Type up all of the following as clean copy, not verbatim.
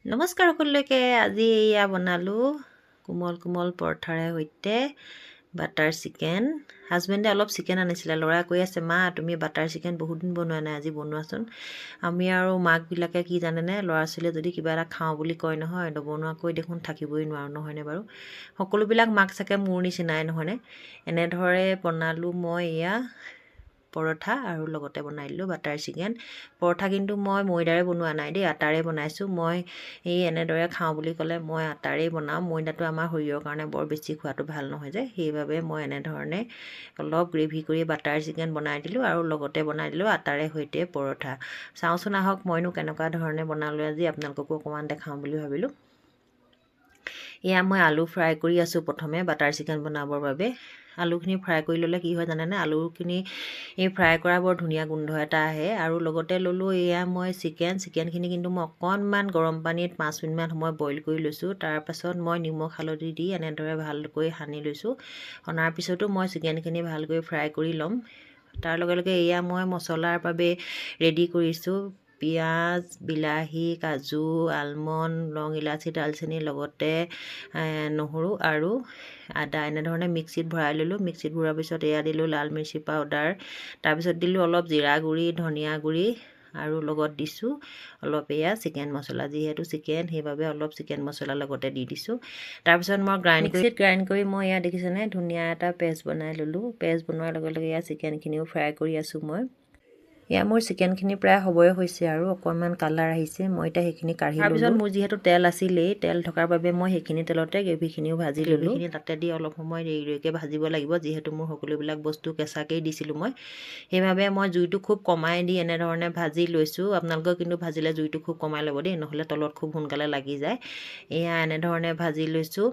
নমস্কাৰ সকলোকে। আজি এয়া বনালোঁ কোমল কোমল পৰঠাৰে সৈতে বাটাৰ চিকেন। হাজবেণ্ডে অলপ চিকেন আনিছিলে, ল'ৰাই কৈ আছে মা তুমি বাটাৰ চিকেন বহুত দিন বনোৱা নাই, আজি বনোৱাচোন। আমি আৰু মাকবিলাকে কি জানেনে, ল'ৰা ছোৱালীয়ে যদি কিবা এটা খাওঁ বুলি কয় নহয়, নবনোৱাকৈ দেখোন থাকিবই নোৱাৰোঁ, নহয়নে বাৰু? সকলোবিলাক মাক চাগে মোৰ নিচিনাই, নহয়নে? এনেদৰে বনালোঁ মই এয়া পৰঠা আৰু লগতে বনাই দিলোঁ বাটাৰ চিকেন। পৰঠা কিন্তু মই ময়দাৰে বনোৱা নাই দেই, আটাৰে বনাইছোঁ। মই এনেদৰে খাওঁ বুলি ক'লে মই আটাৰেই বনাওঁ। ময়দাটো আমাৰ শৰীৰৰ কাৰণে বৰ বেছি খোৱাটো ভাল নহয় যে, সেইবাবে মই এনেধৰণে অলপ গ্ৰেভি কৰি বাটাৰ চিকেন বনাই দিলোঁ আৰু লগতে বনাই দিলোঁ আটাৰে সৈতে পৰঠা। চাওঁচোন আহক মইনো কেনেকুৱা ধৰণে বনালোঁ আজি, আপোনালোককো অকণমান দেখাওঁ বুলি ভাবিলোঁ। এয়া মই আলু ফ্ৰাই কৰি আছোঁ প্ৰথমে বাটাৰ চিকেন বনাবৰ বাবে। আলুখিনি ফ্ৰাই কৰি ল'লে কি হয় জানেনে, আলুখিনি ফ্ৰাই কৰা বৰ ধুনীয়া গোন্ধ এটা আহে। আৰু লগতে ল'লোঁ এয়া মই চিকেনখিনি কিন্তু মই অকণমান গৰম পানীত 5 মিনিটমান সময় বইল কৰি লৈছোঁ। তাৰপাছত মই নিমখ হালধি দি এনেদৰে ভালকৈ সানি লৈছোঁ। সনাৰ পিছতো মই চিকেনখিনি ভালকৈ ফ্ৰাই কৰি ল'ম। তাৰ লগে লগে এয়া মই মছলাৰ বাবে ৰেডি কৰিছোঁ। পিঁয়াজ, বিলাহী, কাজু, আলমণ্ড, লং, ইলাচি, দালচেনি, লগতে নহৰু আৰু আদা এনেধৰণে মিক্সিত ভৰাই ল'লোঁ। মিক্সিত ভৰোৱাৰ পিছত এয়া দিলোঁ লাল মিৰ্চি পাউডাৰ, তাৰপিছত দিলোঁ অলপ জিৰা গুড়ি, ধনিয়া গুড়ি আৰু লগত দিছোঁ অলপ এয়া চিকেন মছলা। যিহেতু চিকেন সেইবাবে অলপ চিকেন মছলা লগতে দি দিছোঁ। তাৰপিছত মই মিক্সিত গ্ৰাইণ্ড কৰি মই এয়া দেখিছেনে ধুনীয়া এটা পেষ্ট বনাই ল'লোঁ। পেষ্ট বনোৱাৰ লগে লগে এয়া চিকেনখিনিও ফ্ৰাই কৰি আছোঁ মই। এয়া মোৰ চিকেনখিনি প্ৰায় হ'বই হৈছে আৰু অকণমান কালাৰ আহিছে। মই এতিয়া সেইখিনি কাঢ়ি ল'লোঁ। তাৰপিছত মোৰ যিহেতু তেল আছিলেই, তেল থকাৰ বাবে মই সেইখিনি তেলতে গ্ৰেভিখিনিও ভাজি ল'লোঁ। গ্ৰেভিখিনি তাতে দি অলপ সময় দেৰিকৈ ভাজিব লাগিব, যিহেতু মোৰ সকলোবিলাক বস্তু কেঁচাকেই দিছিলোঁ মই। সেইবাবে মই জুইটো খুব কমাই দি এনেধৰণে ভাজি লৈছোঁ। আপোনালোকেও কিন্তু ভাজিলে জুইটো খুব কমাই ল'ব দেই, নহ'লে তলত খুব সোনকালে লাগি যায়। এয়া এনেধৰণে ভাজি লৈছোঁ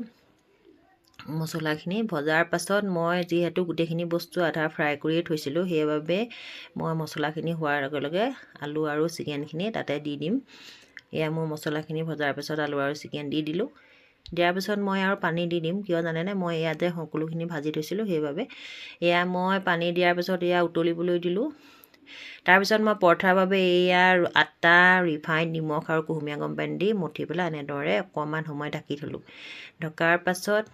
মছলাখিনি। ভজাৰ পাছত মই যিহেতু গোটেইখিনি বস্তু আধা ফ্ৰাই কৰিয়ে থৈছিলোঁ, সেইবাবে মই মছলাখিনি হোৱাৰ লগে লগে আলু আৰু চিকেনখিনি তাতে দি দিম। এয়া মোৰ মছলাখিনি ভজাৰ পাছত আলু আৰু চিকেন দি দিলোঁ। দিয়াৰ পিছত মই আৰু পানী দি দিম, কিয় জানেনে মই ইয়াতে সকলোখিনি ভাজি থৈছিলোঁ সেইবাবে। এয়া মই পানী দিয়াৰ পিছত এয়া উতলিবলৈ দিলোঁ। তাৰপিছত মই পৰঠাৰ বাবে এয়া আটা, ৰিফাইন, নিমখ আৰু কুহুমীয়া গৰম পানী দি মঠি পেলাই এনেদৰে অকণমান সময় ঢাকি থ'লোঁ। ঢকাৰ পাছত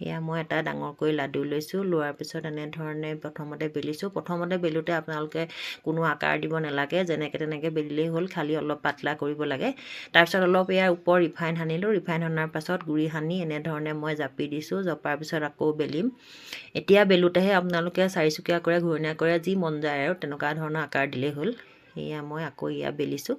এয়া মই এটা ডাঙৰকৈ লাডু লৈছোঁ। লোৱাৰ পিছত এনেধৰণে প্ৰথমতে বেলিছোঁ। প্ৰথমতে বেলোতে আপোনালোকে কোনো আকাৰ দিব নালাগে, যেনেকৈ তেনেকৈ বেলিলেই হ'ল, খালি অলপ পাতলা কৰিব লাগে। তাৰপিছত অলপ এয়া ওপৰ ৰিফাইন সানিলোঁ। ৰিফাইন সনাৰ পাছত গুড়ি সানি এনেধৰণে মই জাপি দিছোঁ। জপাৰ পিছত আকৌ বেলিম। এতিয়া বেলোতেহে আপোনালোকে চাৰিচুকীয়া কৰে, ঘূৰণীয়া কৰে, যি মন যায় আৰু তেনেকুৱা ধৰণৰ আকাৰ দিলেই হ'ল। এয়া মই আকৌ এয়া বেলিছোঁ।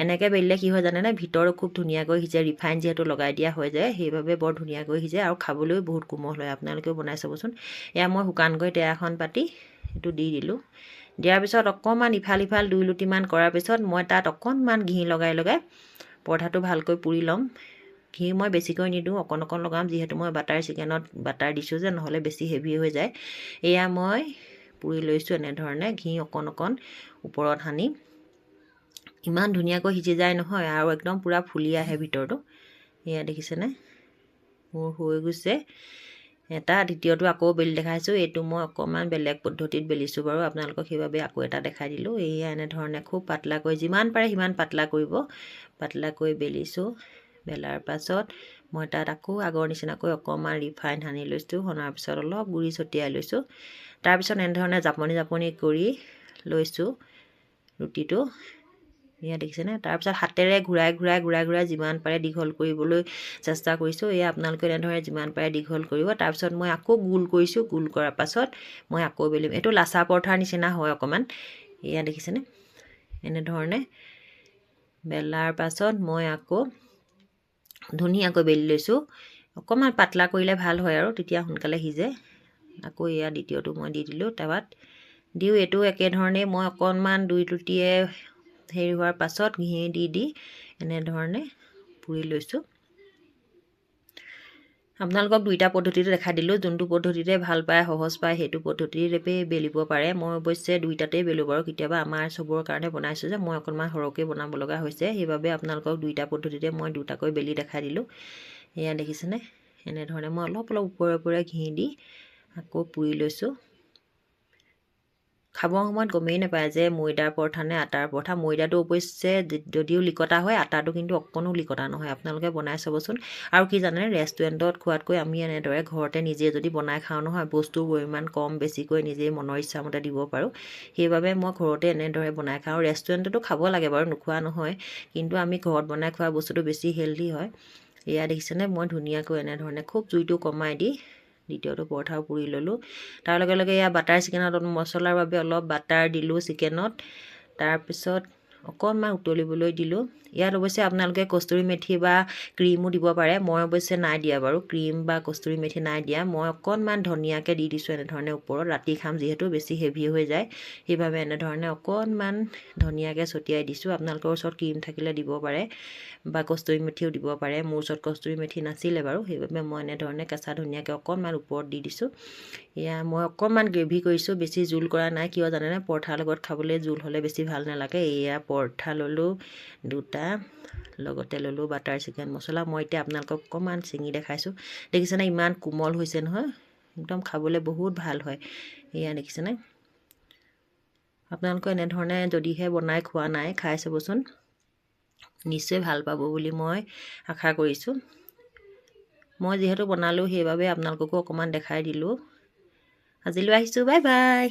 এনেকৈ বেলিলে কি হয় জানেনে, ভিতৰো খুব ধুনীয়াকৈ সিজে। ৰিফাইন যিহেতু লগাই দিয়া হৈ যায়, সেইবাবে বৰ ধুনীয়াকৈ সিজে আৰু খাবলৈও বহুত কোমল হয়। আপোনালোকেও বনাই চাবচোন। এয়া মই শুকানকৈ টেয়া এখন পাতি সেইটো দি দিলোঁ। দিয়াৰ পিছত অকণমান ইফাল সিফাল 2 লুটিমান কৰাৰ পিছত মই তাত অকণমান ঘি লগাই পৰঠাটো ভালকৈ পুৰি ল'ম। ঘি মই বেছিকৈ নিদিওঁ, অকণ অকণ লগাম, যিহেতু মই বাটাৰ চিকেনত বাটাৰ দিছোঁ যে, নহ'লে বেছি হেভি হৈ যায়। এয়া মই পুৰি লৈছোঁ এনেধৰণে ঘি অকণ অকণ ওপৰত সানি। ইমান ধুনীয়াকৈ সিজি যায় নহয় আৰু একদম পূৰা ফুলি আহে ভিতৰটো। এয়া দেখিছেনে মোৰ হৈ গৈছে এটা। দ্বিতীয়টো আকৌ বেলি দেখাইছোঁ। এইটো মই অকণমান বেলেগ পদ্ধতিত বেলিছোঁ বাৰু, আপোনালোকক সেইবাবে আকৌ এটা দেখাই দিলোঁ। এয়া এনেধৰণে খুব পাতলাকৈ, যিমান পাৰে সিমান পাতলা কৰিব। পাতলাকৈ বেলিছোঁ। বেলাৰ পাছত মই তাত আকৌ আগৰ নিচিনাকৈ অকণমান ৰিফাইন সানি লৈছোঁ। সনাৰ পিছত অলপ গুড়ি ছটিয়াই লৈছোঁ। তাৰপিছত এনেধৰণে জাপনি জাপনি কৰি লৈছোঁ ৰুটিটো। এয়া দেখিছেনে। তাৰপিছত হাতেৰে ঘূৰাই যিমান পাৰে দীঘল কৰিবলৈ চেষ্টা কৰিছোঁ। এয়া আপোনালোকে এনেধৰণে যিমান পাৰে দীঘল কৰিব। তাৰপিছত মই আকৌ গোল কৰিছোঁ। গোল কৰাৰ পাছত মই আকৌ বেলিম। এইটো লাচা পৰঠাৰ নিচিনা হয় অকণমান। এয়া দেখিছেনে এনেধৰণে বেলাৰ পাছত মই আকৌ ধুনীয়াকৈ বেলি লৈছোঁ। অকণমান পাতলা কৰিলে ভাল হয় আৰু তেতিয়া সোনকালে সিজে। আকৌ এয়া দ্বিতীয়টো মই দি দিলোঁ টাৱাত দিওঁ। এইটো একেধৰণেই মই অকণমান 2 লুটিয়ে হেৰি হোৱাৰ পাছত ঘি দি এনেধৰণে পুৰি লৈছোঁ। আপোনালোকক 2টা পদ্ধতিতে দেখাই দিলোঁ। যোনটো পদ্ধতিতে ভাল পায়, সহজ পায়, সেইটো পদ্ধতিৰে বেলিব পাৰে। মই অৱশ্যে 2টাতেই বেলোঁ বাৰু। কেতিয়াবা আমাৰ চবৰ কাৰণে বনাইছোঁ যে, মই অকণমান সৰহকৈ বনাব লগা হৈছে, সেইবাবে আপোনালোকক 2টা পদ্ধতিতে মই 2টাকৈ বেলি দেখাই দিলোঁ। এয়া দেখিছেনে এনেধৰণে মই অলপ ওপৰে ওপৰে ঘি দি আকৌ পুৰি লৈছোঁ। খাবৰ সময়ত গমেই নাপায় যে ময়দাৰ পৰঠা নে আটাৰ পৰঠা। ময়দাটো অৱশ্যে যদিও লিকতা হয়, আটাটো কিন্তু অকণো লিকতা নহয়। আপোনালোকে বনাই চাবচোন। আৰু কি জানে, ৰেষ্টুৰেণ্টত খোৱাতকৈ আমি এনেদৰে ঘৰতে নিজে যদি বনাই খাওঁ নহয়, বস্তুৰ পৰিমাণ কম বেছিকৈ নিজেই মনৰ ইচ্ছামতে দিব পাৰোঁ। সেইবাবে মই ঘৰতে এনেদৰে বনাই খাওঁ। ৰেষ্টুৰেণ্টতো খাব লাগে বাৰু, নোখোৱা নহয়, কিন্তু আমি ঘৰত বনাই খোৱা বস্তুটো বেছি হেল্ডি হয়। এয়া দেখিছেনে, মই ধুনীয়াকৈ এনেধৰণে খুব জুইটো কমাই দি দ্বিতীয়টো পৰঠাও পুৰি ল'লোঁ। তাৰ লগে লগে এয়া বাটাৰ চিকেনত মছলাৰ বাবে অলপ বাটাৰ দিলোঁ চিকেনত। তাৰপিছত অকণমান উতলিবলৈ দিলোঁ। ইয়াত অৱশ্যে আপোনালোকে কস্তুৰী মেথি বা ক্ৰীমো দিব পাৰে। মই অৱশ্যে নাই দিয়া বাৰু, ক্ৰীম বা কস্তুৰী মেথি নাই দিয়া। মই অকণমান ধনিয়াকৈ দি দিছোঁ এনেধৰণে ওপৰত। ৰাতি খাম যিহেতু, বেছি হেভি হৈ যায়, সেইবাবে এনেধৰণে অকণমান ধনিয়াকৈ ছটিয়াই দিছোঁ। আপোনালোকৰ ওচৰত ক্ৰীম থাকিলে দিব পাৰে বা কস্তুৰী মেথিও দিব পাৰে। মোৰ ওচৰত কস্তুৰী মেথি নাছিলে বাৰু, সেইবাবে মই এনেধৰণে কেঁচা ধনিয়াকৈ অকণমান ওপৰত দি দিছোঁ। এয়া মই অকণমান গ্ৰেভি কৰিছোঁ, বেছি জোল কৰা নাই। কিয় জানেনে, পৰঠাৰ লগত খাবলৈ জোল হ'লে বেছি ভাল নালাগে। এয়া পৰঠা ল'লোঁ 2টা, লগতে ল'লোঁ বাটাৰ চিকেন মছলা। মই এতিয়া আপোনালোকক অকণমান ছিঙি দেখাইছোঁ। দেখিছেনে ইমান কোমল হৈছে নহয়, একদম খাবলৈ বহুত ভাল হয়। এয়া দেখিছেনে, আপোনালোকে এনেধৰণে যদিহে বনাই খোৱা নাই, খাই চাবচোন, নিশ্চয় ভাল পাব বুলি মই আশা কৰিছোঁ। মই যিহেতু বনালোঁ সেইবাবে আপোনালোককো অকণমান দেখাই দিলোঁ। আজিলৈ আহিছোঁ, বাই বাই।